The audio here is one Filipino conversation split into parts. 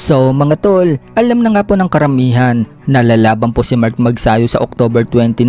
So mga tol, alam na nga po ng karamihan na lalaban po si Mark Magsayo sa October 29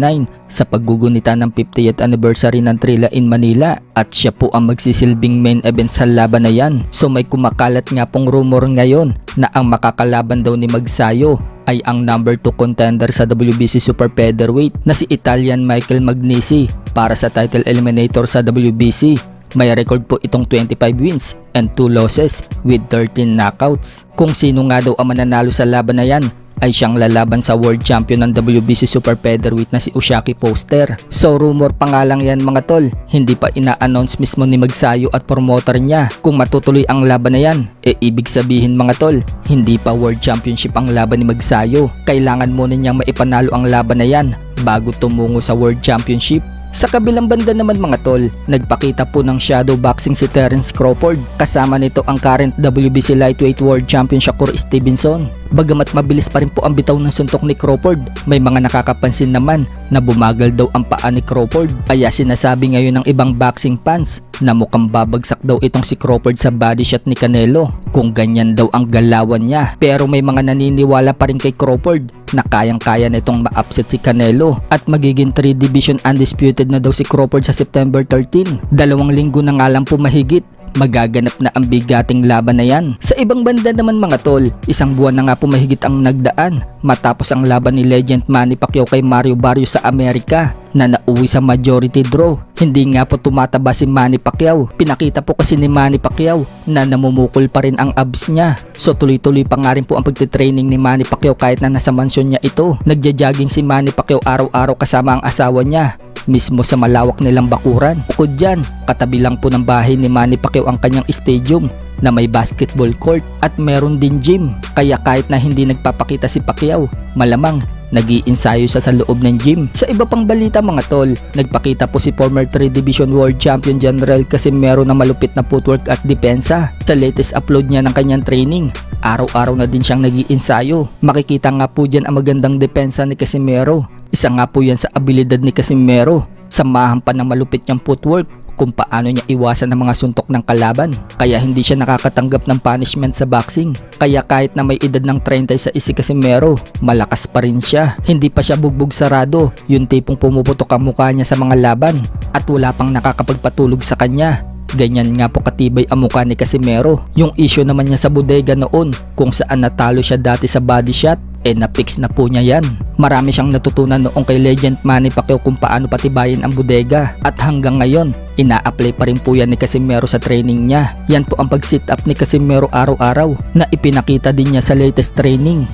sa paggugunita ng 50th anniversary ng Trilla in Manila at siya po ang magsisilbing main event sa laban na yan. So may kumakalat nga pong rumor ngayon na ang makakalaban daw ni Magsayo ay ang number 2 contender sa WBC Super Featherweight na si Italian Michael Magnesi para sa title eliminator sa WBC. May record po itong 25 wins and 2 losses with 13 knockouts. Kung sino nga daw ang mananalo sa laban na yan ay siyang lalaban sa world champion ng WBC Super Featherweight na si Usyaki Foster. So rumor pa nga lang yan mga tol, hindi pa ina-announce mismo ni Magsayo at promoter niya kung matutuloy ang laban na yan. Ibig sabihin mga tol, hindi pa world championship ang laban ni Magsayo. Kailangan muna niyang maipanalo ang laban na yan bago tumungo sa world championship. Sa kabilang banda naman mga tol, nagpakita po ng shadow boxing si Terence Crawford. Kasama nito ang current WBC Lightweight World Champion Shakur Stevenson. Bagamat mabilis pa rin po ang bitaw ng suntok ni Crawford, may mga nakakapansin naman na bumagal daw ang paa ni Crawford. Kaya sinasabi ngayon ng ibang boxing fans na mukhang babagsak daw itong si Crawford sa body shot ni Canelo kung ganyan daw ang galawan niya. Pero may mga naniniwala pa rin kay Crawford na kayang-kaya nitong ma-upset si Canelo at magiging 3 division undisputed na daw si Crawford sa September 13. 2 linggo na nga lang po mahigit, magaganap na ang bigating laban na yan. Sa ibang banda naman mga tol, 1 buwan na nga po mahigit ang nagdaan matapos ang laban ni Legend Manny Pacquiao kay Mario Barrios sa Amerika na nauwi sa majority draw. Hindi nga po tumataba si Manny Pacquiao. Pinakita po kasi ni Manny Pacquiao na namumukol pa rin ang abs niya. So tuloy-tuloy pa nga rin po ang pagtitraining ni Manny Pacquiao kahit na nasa mansyon niya ito. Nagja-jogging si Manny Pacquiao araw-araw kasama ang asawa niya mismo sa malawak nilang bakuran. Bukod dyan, katabi lang po ng bahay ni Manny Pacquiao ang kanyang stadium na may basketball court at meron din gym. Kaya kahit na hindi nagpapakita si Pacquiao, malamang nag-iinsayo siya sa loob ng gym. Sa iba pang balita mga tol, nagpakita po si former 3 Division World Champion General Casimero ng malupit na footwork at depensa. Sa latest upload niya ng kanyang training, araw-araw na din siyang nag-iinsayo. Makikita nga po dyan ang magandang depensa ni Casimero. Isa nga po yan sa abilidad ni Casimero. Samahan pa ng malupit niyang footwork kung paano niya iwasan ang mga suntok ng kalaban. Kaya hindi siya nakakatanggap ng punishment sa boxing. Kaya kahit na may edad ng 36 si Casimero, malakas pa rin siya. Hindi pa siya bugbog sarado, yung tipong pumuputok ang mukha niya sa mga laban at wala pang nakakapagpatulog sa kanya. Ganyan nga po katibay ang mukha ni Casimero. Yung issue naman niya sa bodega noon kung saan natalo siya dati sa body shot, na-fix na po niya yan. Marami siyang natutunan noong kay Legend Manny Pacquiao kung paano patibayin ang bodega at hanggang ngayon ina-apply pa rin po yan ni Casimero sa training niya. Yan po ang pag-sit up ni Casimero araw-araw na ipinakita din niya sa latest training.